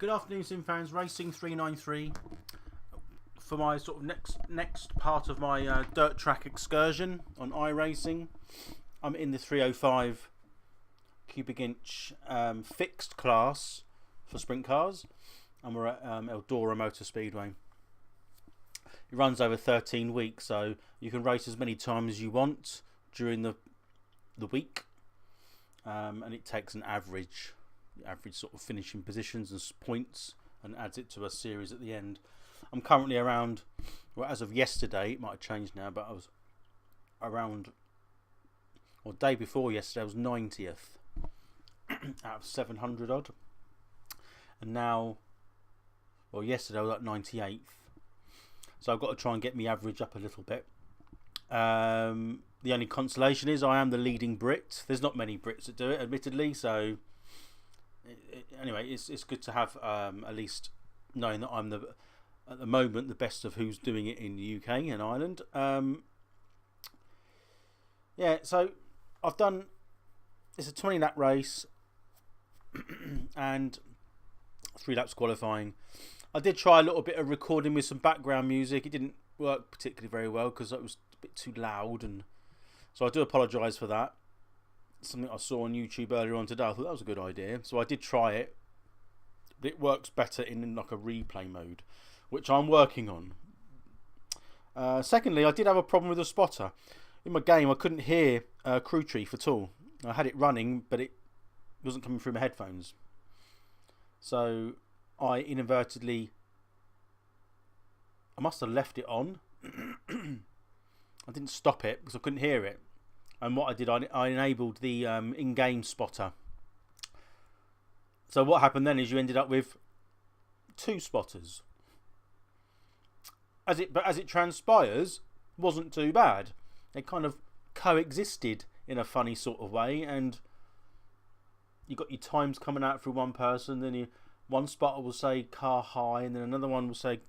Good afternoon, sim fans. Racing 393 for my sort of next part of my dirt track excursion on iRacing. I'm in the 305 cubic inch fixed class for sprint cars, and we're at Eldora Speedway. It runs over 13 weeks, so you can race as many times as you want during the week, and it takes an average sort of finishing positions and points and adds it to a series at the end. I'm currently around, well, as of yesterday, it might have changed now, but I was around, or day before yesterday I was 90th out of 700 odd, and now, well, yesterday I was at 98th, so I've got to try and get my average up a little bit. The only consolation is I am the leading Brit. There's not many Brits that do it, admittedly, so anyway, it's good to have at least knowing that I'm at the moment the best of who's doing it in the UK and Ireland. Yeah, so I've done, it's a 20 lap race and 3 laps qualifying. I did try a little bit of recording with some background music. It didn't work particularly very well because it was a bit too loud, and so I do apologise for that. Something I saw on YouTube earlier on today, I thought that was a good idea, so I did try it, but it works better in like a replay mode, which I'm working on. Secondly, I did have a problem with the spotter. In my game I couldn't hear Crew Chief at all. I had it running, but it wasn't coming through my headphones, so I inadvertently, I must have left it on. I didn't stop it because I couldn't hear it. And what I did, I enabled the in-game spotter. So what happened then is you ended up with 2 spotters. As it transpires, wasn't too bad. They kind of coexisted in a funny sort of way, and you got your times coming out through one person. Then one spotter will say car high, and then another one will say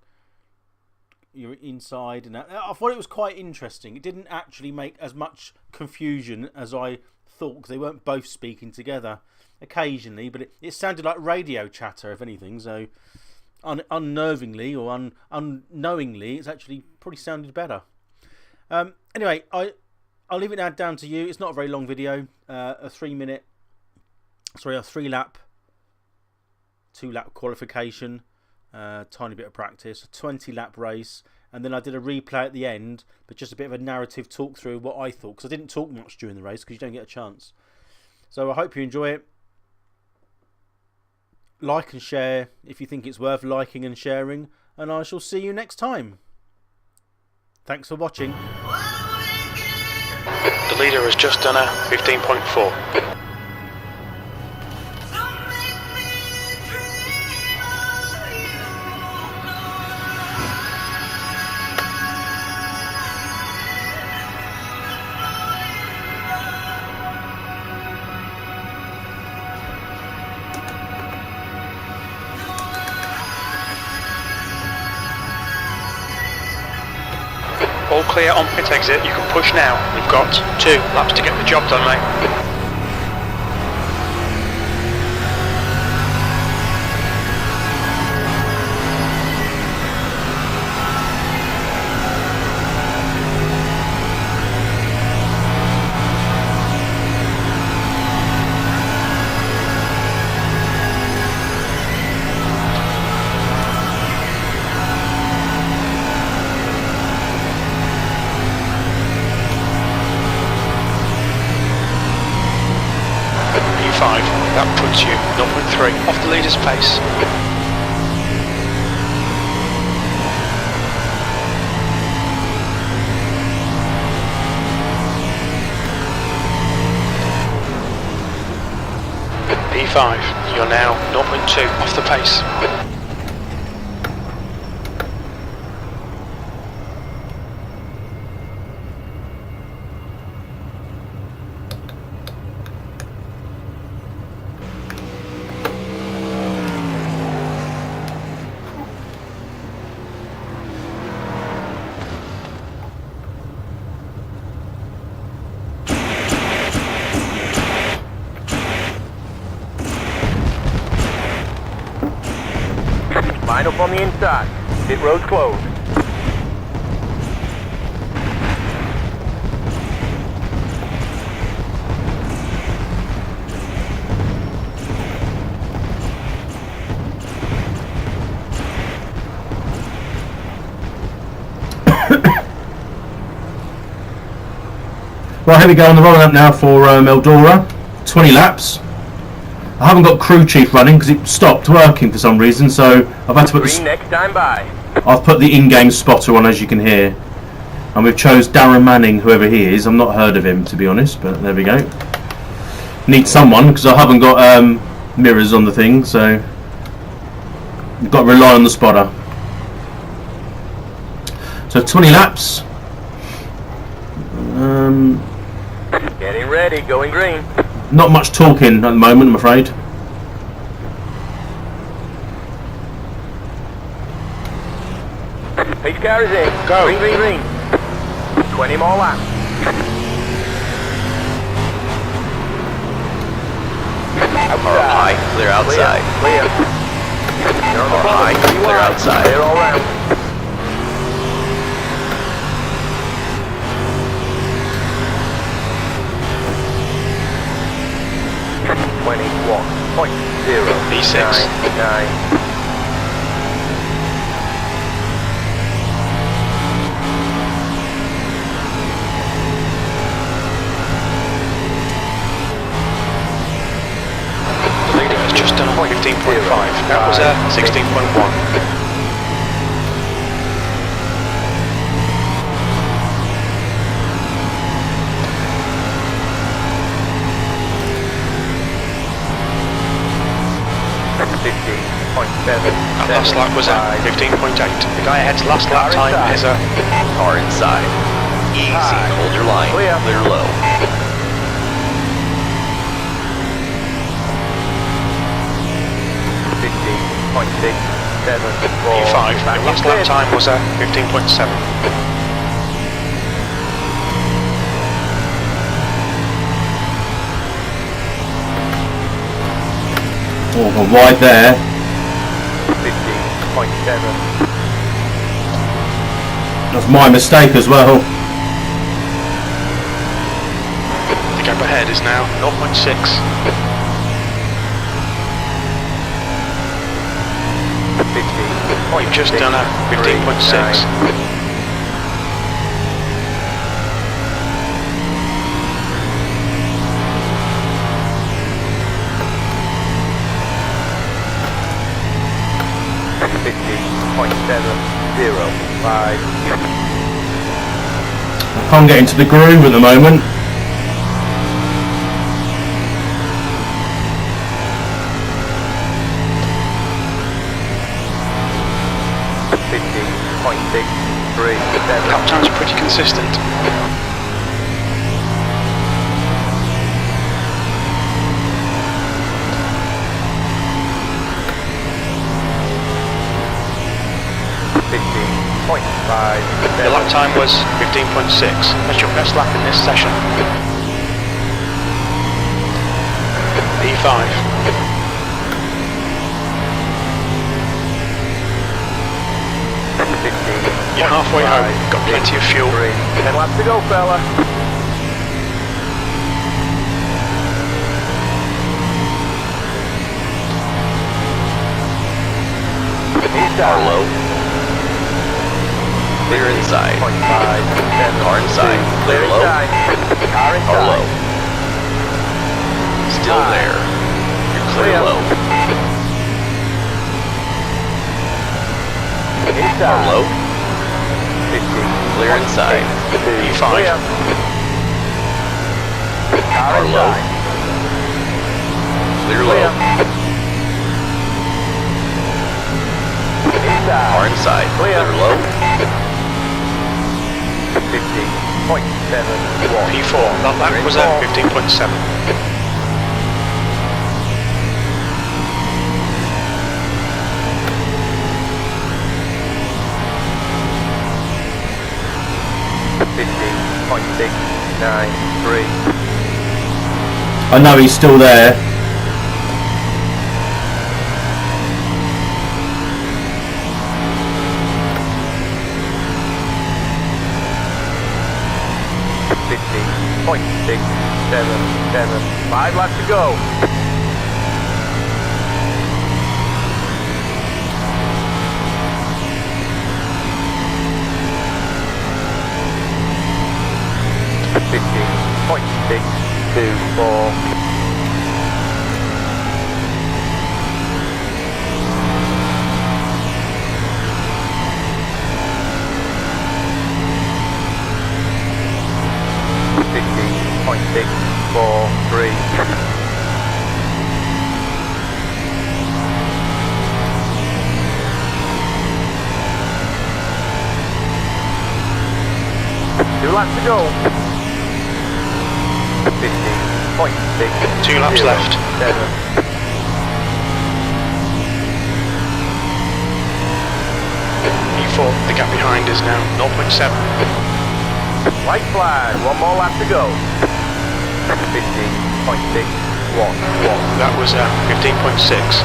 you're inside, and I thought it was quite interesting. It didn't actually make as much confusion as I thought, because they weren't both speaking together occasionally, but it sounded like radio chatter, if anything. So unnervingly or unknowingly, it's actually probably sounded better. Anyway, I'll leave it now down to you. It's not a very long video. A 3 lap, 2 lap qualification. Tiny bit of practice, a 20 lap race, and then I did a replay at the end, but just a bit of a narrative talk through what I thought, because I didn't talk much during the race because you don't get a chance. So I hope you enjoy it. Like and share if you think it's worth liking and sharing, and I shall see you next time. Thanks for watching. The leader has just done a 15.4. All clear on pit exit, you can push now. You've got 2 laps to get the job done, mate. That puts you 0.3 off the leader's pace. P5, you're now 0.2 off the pace. Line up on the inside. Pit road's closed. Right, here we go on the rolling up now for Eldora. 20 laps. I haven't got crew chief running because it stopped working for some reason, so I've had to put Green next time by. I've put the in-game spotter on, as you can hear, and we've chose Darren Manning, whoever he is. I've not heard of him, to be honest, but there we go. Need someone because I haven't got mirrors on the thing, so we've got to rely on the spotter. So 20 laps. Getting ready, going green. Not much talking at the moment, I'm afraid. Pace car is in. Go. Green, green, green. 20 more laps. High, clear outside. Clear. You're on the High, clear outside. Clear all round. B6. 9. The leader has just done a 15.5. That was a 16.1. That last lap was a 15.8. The guy ahead's last lap time is a... Car inside. Easy, hold your line. Clear. Clear low. P5. The last lap time was a 15.7. Oh, gone wide there. 15.7. That's my mistake as well. The gap ahead is now 0.6. You've just done a 15.6. I can't get into the groove at the moment. Lap time's pretty consistent. The lap time was 15.6. That's your best lap in this session. P5. You're halfway home. Got plenty of fuel. 10 laps to go, fella. Car low. Clear inside. Car inside. Clear low. Car Car low. Still there. You're clear low. Car low. Clear inside. P5. Car low. Clear low. Car inside. Clear low. 15.7. P4. That lap was a 15.7. I know he's still there. 5 laps to go. .624. Two laps to go. 15.6. 2 laps left. 7. E4, the gap behind is now 0.7. White flag. One more lap to go. 15.611. That was 15.6.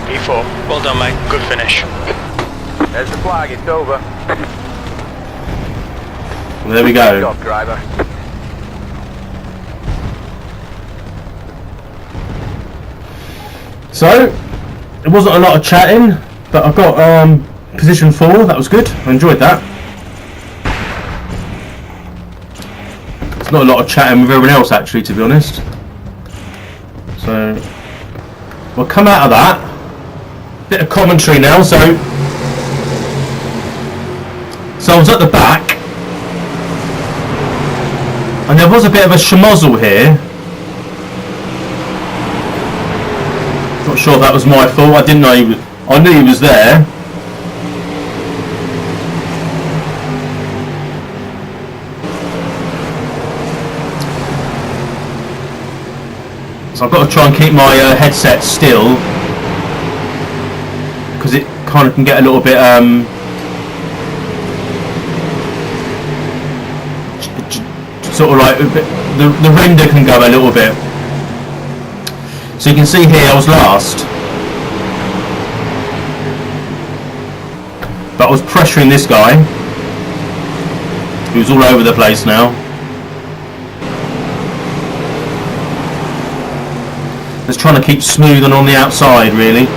E4, well done mate, good finish. There's the flag. It's over. There we Good go. job, driver. So, it wasn't a lot of chatting, but I got position 4, that was good, I enjoyed that. It's not a lot of chatting with everyone else actually, to be honest. So, we'll come out of that. Bit of commentary now, so I was at the back, and there was a bit of a schmozzle here. Not sure if that was my fault. I didn't know he was, I knew he was there. So I've got to try and keep my headset still, because it kind of can get a little bit sort of like a bit, the render can go a little bit. So you can see here I was last, but I was pressuring this guy who's all over the place now. Just trying to keep smooth and on the outside really.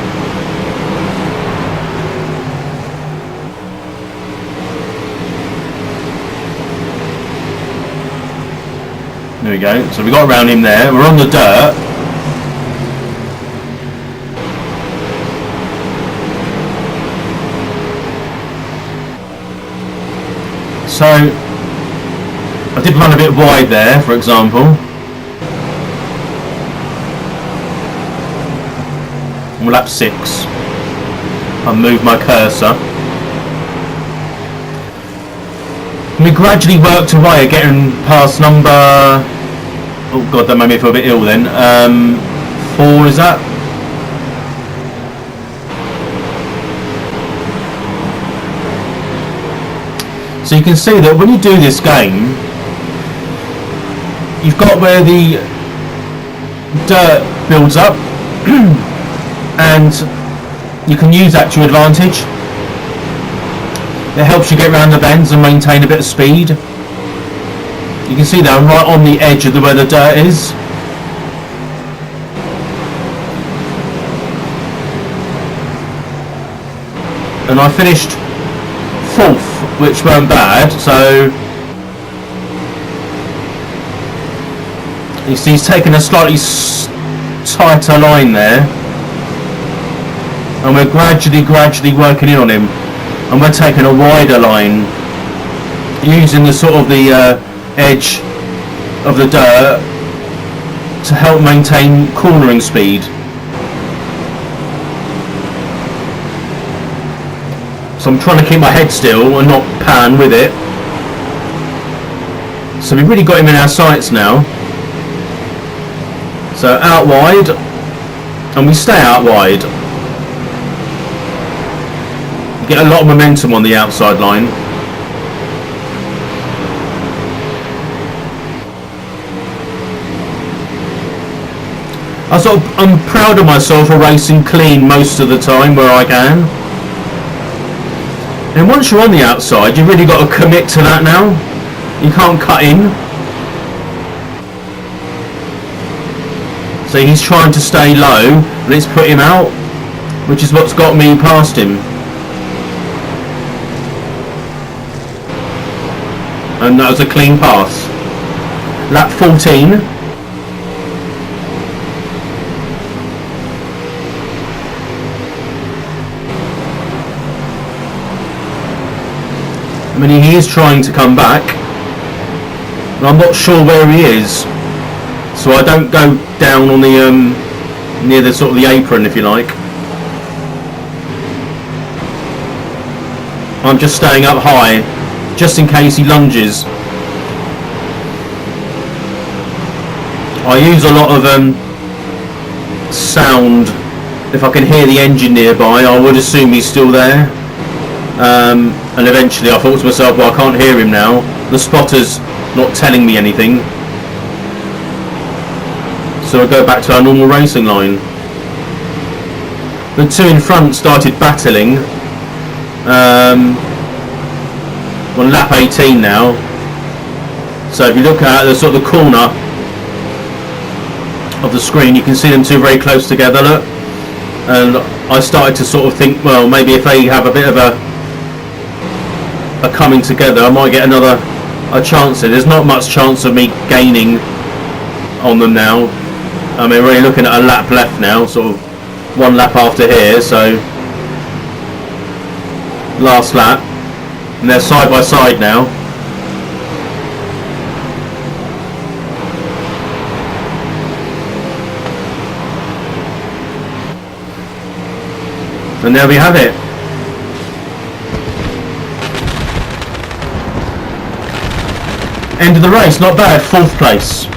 There we go, so we got around him there, we're on the dirt. So, I did run a bit wide there, for example. On lap 6. I'll move my cursor. And we gradually worked away, getting past number... Oh god, that made me feel a bit ill then. 4 is that? So you can see that when you do this game, you've got where the dirt builds up and you can use that to your advantage. It helps you get around the bends and maintain a bit of speed. You can see that I'm right on the edge of where the dirt is. And I finished 4th, which weren't bad, so you see he's taken a slightly tighter line there, and we're gradually working in on him, and we're taking a wider line using the sort of the edge of the dirt to help maintain cornering speed. So I'm trying to keep my head still and not pan with it. So we really got him in our sights now. So out wide, and we stay out wide. Get a lot of momentum on the outside line. I'm proud of myself for racing clean most of the time where I can. And once you're on the outside, you've really got to commit to that now. You can't cut in. So he's trying to stay low, and it's put him out, which is what's got me past him. And that was a clean pass. Lap 14. I mean, he is trying to come back, and I'm not sure where he is, so I don't go down on the near the sort of the apron, if you like. I'm just staying up high, just in case he lunges. I use a lot of sound. If I can hear the engine nearby, I would assume he's still there. And eventually I thought to myself, well, I can't hear him now. The spotter's not telling me anything. So I go back to our normal racing line. The two in front started battling. On lap 18 now. So if you look at the sort of the corner of the screen, you can see them two very close together, look. And I started to sort of think, well, maybe if they have a bit of a coming together, I might get a chance here. There's not much chance of me gaining on them now. I mean, we're really looking at a lap left now, sort of one lap after here, so last lap, and they're side by side now. And there we have it. End of the race, not bad, 4th place.